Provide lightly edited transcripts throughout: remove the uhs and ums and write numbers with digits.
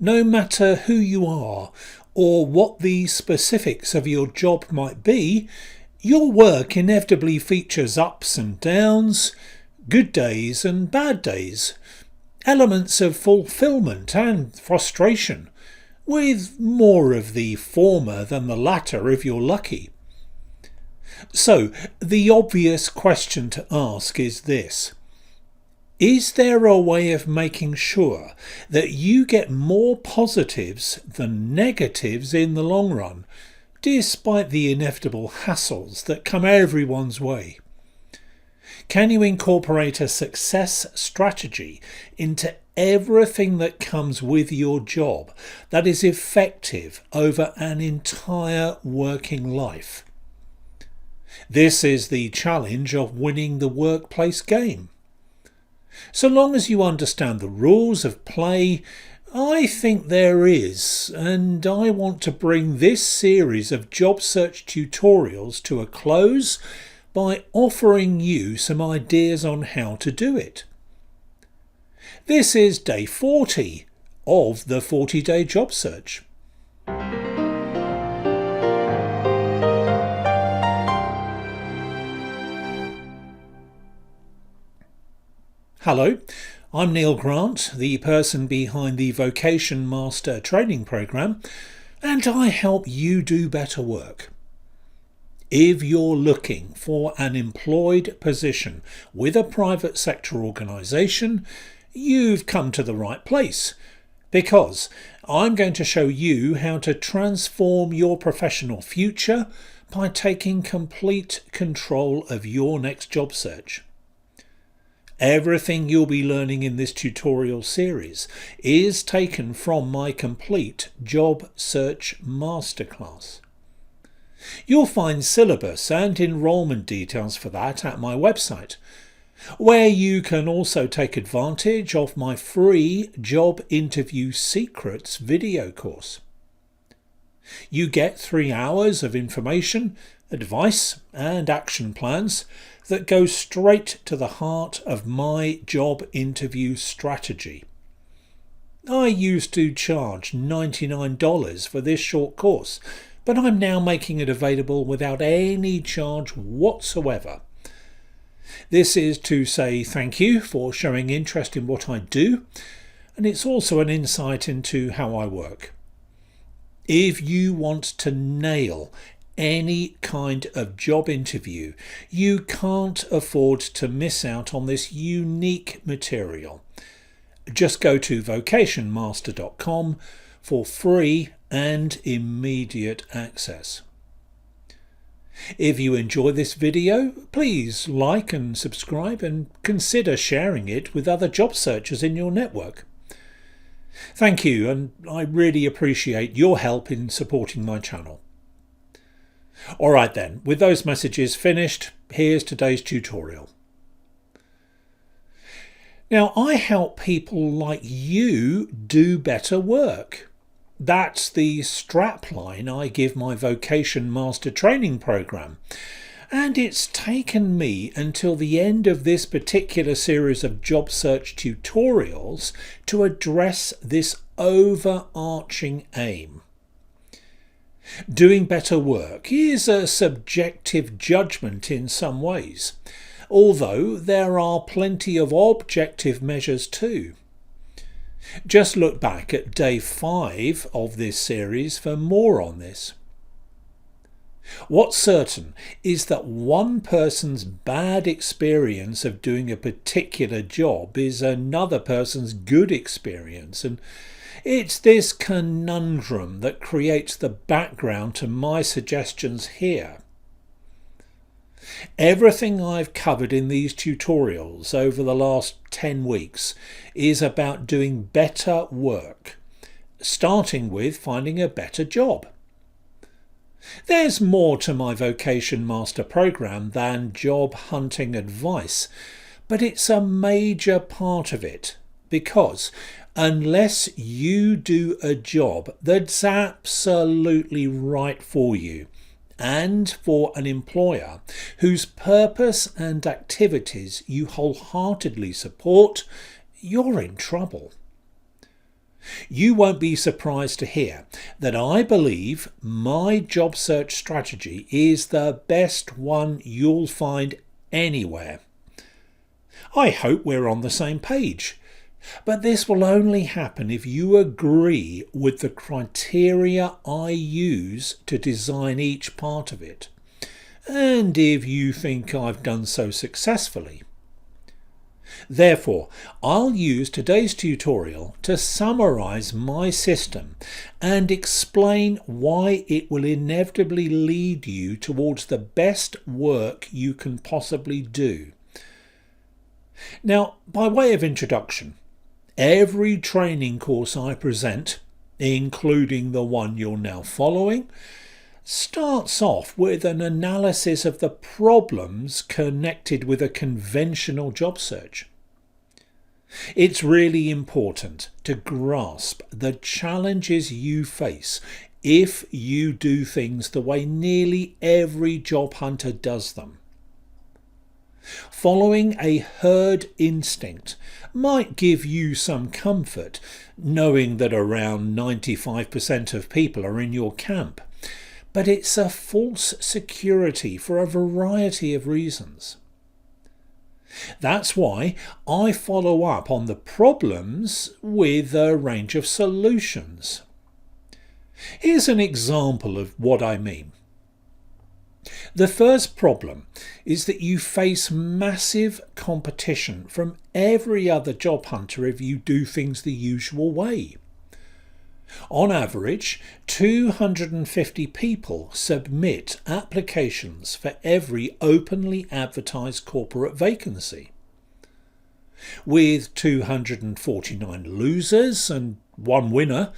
No matter who you are or what the specifics of your job might be, your work inevitably features ups and downs, good days and bad days, elements of fulfilment and frustration, with more of the former than the latter if you're lucky. So, the obvious question to ask is this: is there a way of making sure that you get more positives than negatives in the long run, despite the inevitable hassles that come everyone's way? Can you incorporate a success strategy into everything that comes with your job that is effective over an entire working life? This is the challenge of winning the workplace game. So long as you understand the rules of play, I think there is, and I want to bring this series of job search tutorials to a close by offering you some ideas on how to do it. This is day 40 of the 40-day job search. Hello, I'm Neil Grant, the person behind the Vocation Master Training Programme, and I help you do better work. If you're looking for an employed position with a private sector organisation, you've come to the right place, because I'm going to show you how to transform your professional future by taking complete control of your next job search. Everything you'll be learning in this tutorial series is taken from my complete job search masterclass. You'll find syllabus and enrolment details for that at my website, where you can also take advantage of my free Job Interview Secrets video course. You get 3 hours of information, advice and action plans that go straight to the heart of my job interview strategy. I used to charge $99 for this short course, but I'm now making it available without any charge whatsoever. This is to say thank you for showing interest in what I do, and it's also an insight into how I work. If you want to nail any kind of job interview, you can't afford to miss out on this unique material. Just go to vocationmaster.com for free and immediate access. If you enjoy this video, please like and subscribe and consider sharing it with other job searchers in your network. Thank you, and I really appreciate your help in supporting my channel. Alright then, with those messages finished, here's today's tutorial. Now, I help people like you do better work. That's the strapline I give my Vocation Master Training Programme, and it's taken me until the end of this particular series of job search tutorials to address this overarching aim. Doing better work is a subjective judgment in some ways, although there are plenty of objective measures too. Just look back at day 5 of this series for more on this. What's certain is that one person's bad experience of doing a particular job is another person's good experience, and it's this conundrum that creates the background to my suggestions here. Everything I've covered in these tutorials over the last 10 weeks is about doing better work, starting with finding a better job. There's more to my Vocation Master Programme than job hunting advice, but it's a major part of it, because unless you do a job that's absolutely right for you and for an employer whose purpose and activities you wholeheartedly support, you're in trouble. You won't be surprised to hear that I believe my job search strategy is the best one you'll find anywhere. I hope we're on the same page, but this will only happen if you agree with the criteria I use to design each part of it, and if you think I've done so successfully. Therefore, I'll use today's tutorial to summarize my system and explain why it will inevitably lead you towards the best work you can possibly do. Now, by way of introduction, every training course I present, including the one you're now following, starts off with an analysis of the problems connected with a conventional job search. It's really important to grasp the challenges you face if you do things the way nearly every job hunter does them. Following a herd instinct might give you some comfort, knowing that around 95% of people are in your camp, but it's a false security for a variety of reasons. That's why I follow up on the problems with a range of solutions. Here's an example of what I mean. The first problem is that you face massive competition from every other job hunter if you do things the usual way. On average, 250 people submit applications for every openly advertised corporate vacancy. With 249 losers and one winner,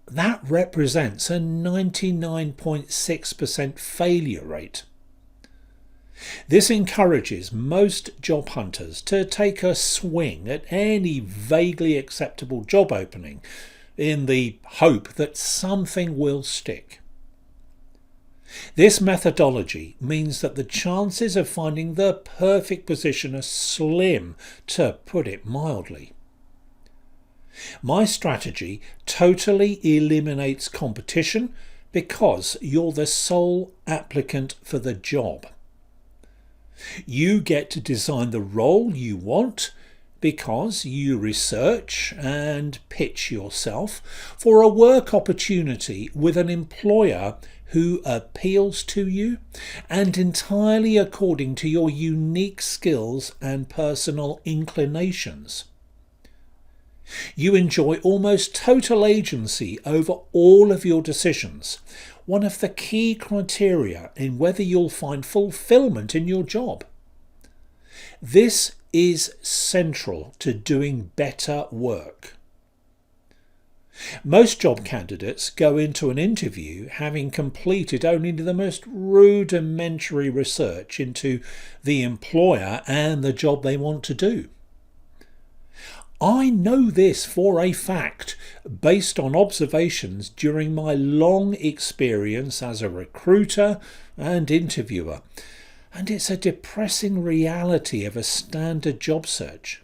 that represents a 99.6% failure rate. This encourages most job hunters to take a swing at any vaguely acceptable job opening in the hope that something will stick. This methodology means that the chances of finding the perfect position are slim, to put it mildly. My strategy totally eliminates competition because you're the sole applicant for the job. You get to design the role you want because you research and pitch yourself for a work opportunity with an employer who appeals to you and entirely according to your unique skills and personal inclinations. You enjoy almost total agency over all of your decisions, one of the key criteria in whether you'll find fulfilment in your job. This is central to doing better work. Most job candidates go into an interview having completed only the most rudimentary research into the employer and the job they want to do. I know this for a fact based on observations during my long experience as a recruiter and interviewer, and it's a depressing reality of a standard job search.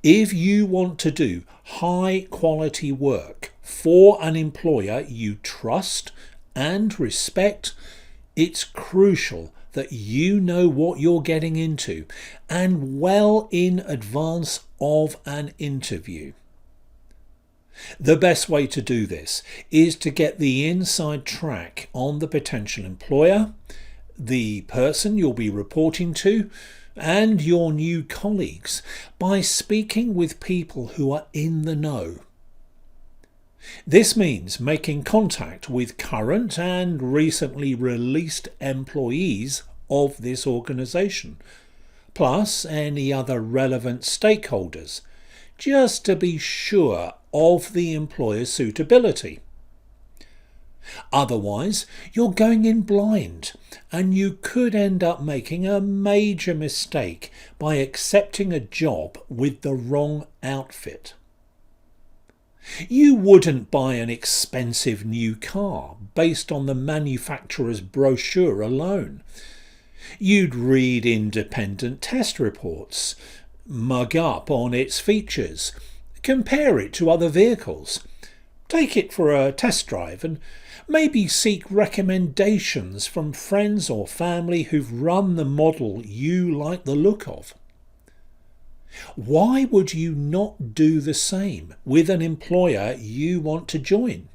If you want to do high quality work for an employer you trust and respect, it's crucial that you know what you're getting into and well in advance of an interview. The best way to do this is to get the inside track on the potential employer, the person you'll be reporting to, and your new colleagues by speaking with people who are in the know. This means making contact with current and recently released employees of this organisation, plus any other relevant stakeholders, just to be sure of the employer's suitability. Otherwise, you're going in blind, and you could end up making a major mistake by accepting a job with the wrong outfit. You wouldn't buy an expensive new car based on the manufacturer's brochure alone. You'd read independent test reports, mug up on its features, Compare it to other vehicles. Take it for a test drive and maybe seek recommendations from friends or family who've run the model you like the look of. Why would you not do the same with an employer you want to join?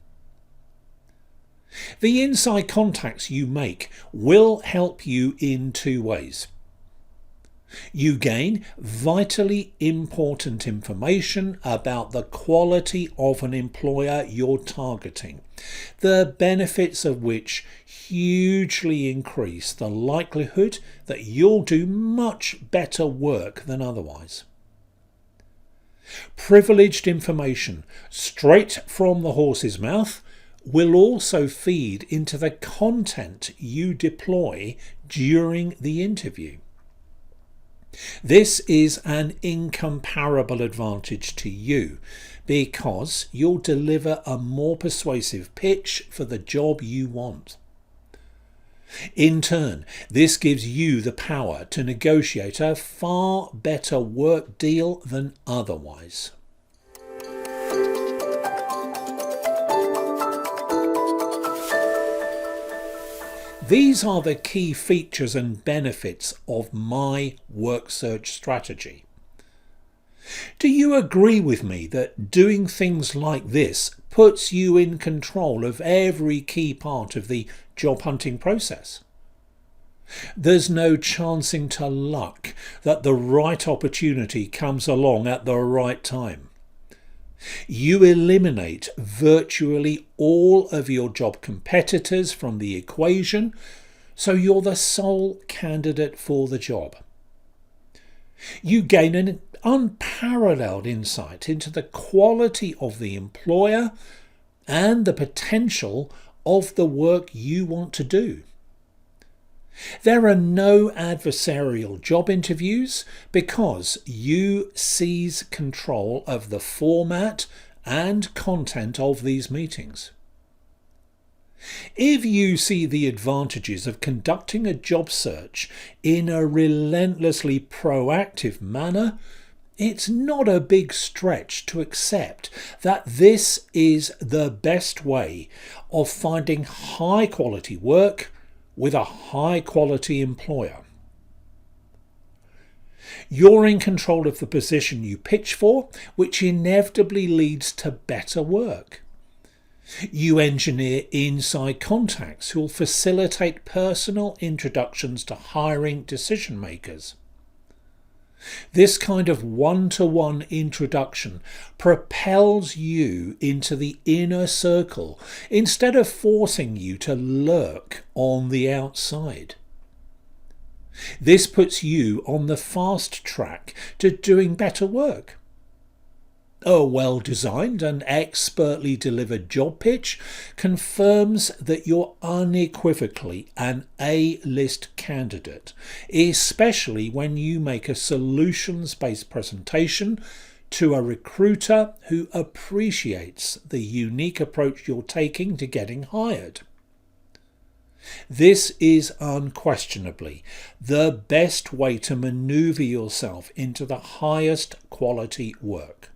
The inside contacts you make will help you in two ways. You gain vitally important information about the quality of an employer you're targeting, the benefits of which hugely increase the likelihood that you'll do much better work than otherwise. Privileged information straight from the horse's mouth will also feed into the content you deploy during the interview. This is an incomparable advantage to you because you'll deliver a more persuasive pitch for the job you want. In turn, this gives you the power to negotiate a far better work deal than otherwise. These are the key features and benefits of my work search strategy. Do you agree with me that doing things like this puts you in control of every key part of the job hunting process? There's no chancing to luck that the right opportunity comes along at the right time. You eliminate virtually all of your job competitors from the equation, so you're the sole candidate for the job. You gain an unparalleled insight into the quality of the employer and the potential of the work you want to do. There are no adversarial job interviews because you seize control of the format and content of these meetings. If you see the advantages of conducting a job search in a relentlessly proactive manner, it's not a big stretch to accept that this is the best way of finding high quality work with a high quality employer. You're in control of the position you pitch for, which inevitably leads to better work. You engineer inside contacts who will facilitate personal introductions to hiring decision makers. This kind of one-to-one introduction propels you into the inner circle instead of forcing you to lurk on the outside. This puts you on the fast track to doing better work. A well-designed and expertly delivered job pitch confirms that you're unequivocally an A-list candidate, especially when you make a solutions-based presentation to a recruiter who appreciates the unique approach you're taking to getting hired. This is unquestionably the best way to maneuver yourself into the highest quality work.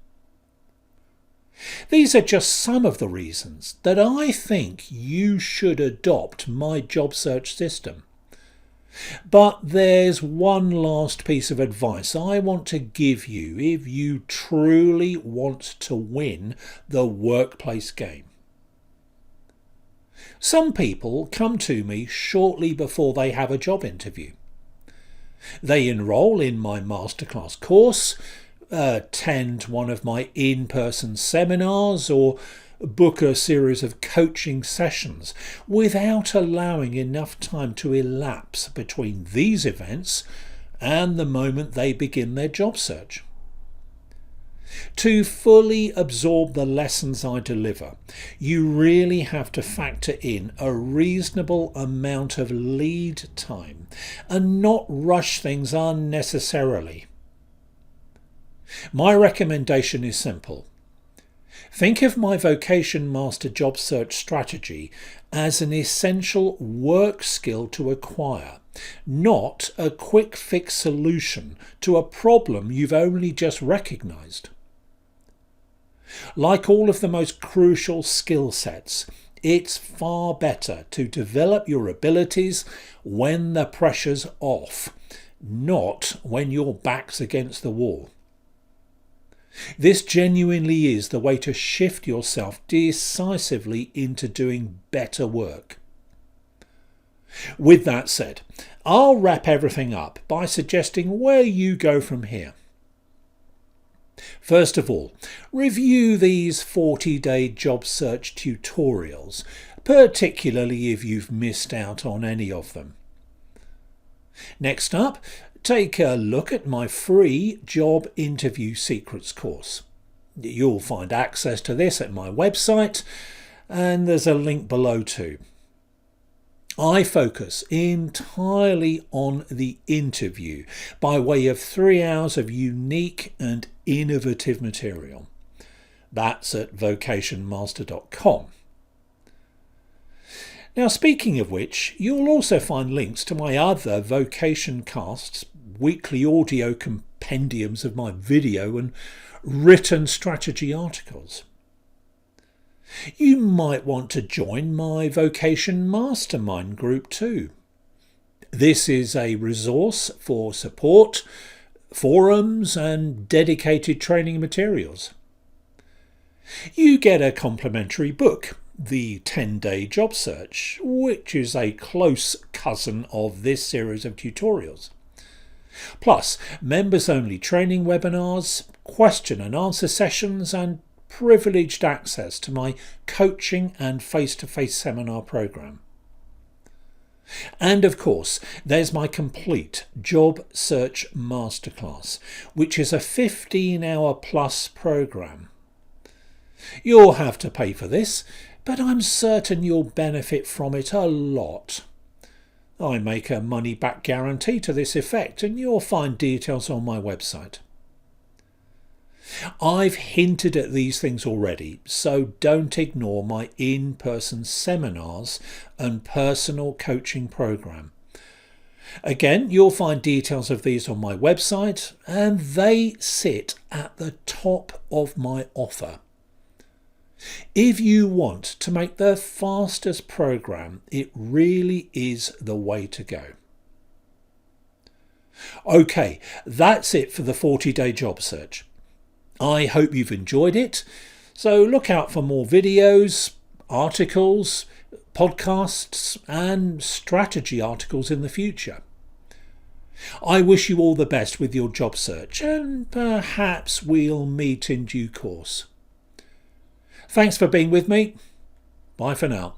These are just some of the reasons that I think you should adopt my job search system. But there's one last piece of advice I want to give you if you truly want to win the workplace game. Some people come to me shortly before they have a job interview. They enroll in my masterclass course, attend one of my in-person seminars, or book a series of coaching sessions without allowing enough time to elapse between these events and the moment they begin their job search. To fully absorb the lessons I deliver, you really have to factor in a reasonable amount of lead time and not rush things unnecessarily. My recommendation is simple. Think of my Vocation Master job search strategy as an essential work skill to acquire, not a quick fix solution to a problem you've only just recognised. Like all of the most crucial skill sets, it's far better to develop your abilities when the pressure's off, not when your back's against the wall. This genuinely is the way to shift yourself decisively into doing better work. With that said, I'll wrap everything up by suggesting where you go from here. First of all, review these 40-day job search tutorials, particularly if you've missed out on any of them. Next up, take a look at my free Job Interview Secrets course. You'll find access to this at my website, and there's a link below too. I focus entirely on the interview by way of 3 hours of unique and innovative material. That's at vocationmaster.com. Now, speaking of which, you'll also find links to my other Vocation Casts, weekly audio compendiums of my video and written strategy articles. You might want to join my Vocation Mastermind group too. This is a resource for support, forums and dedicated training materials. You get a complimentary book, The 10-Day Job Search, which is a close cousin of this series of tutorials. Plus, members-only training webinars, question and answer sessions and privileged access to my coaching and face-to-face seminar program. And of course, there's my complete Job Search Masterclass, which is a 15-hour plus program. You'll have to pay for this, but I'm certain you'll benefit from it a lot. I make a money-back guarantee to this effect, and you'll find details on my website. I've hinted at these things already, so don't ignore my in-person seminars and personal coaching program. Again, you'll find details of these on my website, and they sit at the top of my offer. If you want to make the fastest program, it really is the way to go. Okay, that's it for the 40-day job search. I hope you've enjoyed it, so look out for more videos, articles, podcasts and strategy articles in the future. I wish you all the best with your job search, and perhaps we'll meet in due course. Thanks for being with me. Bye for now.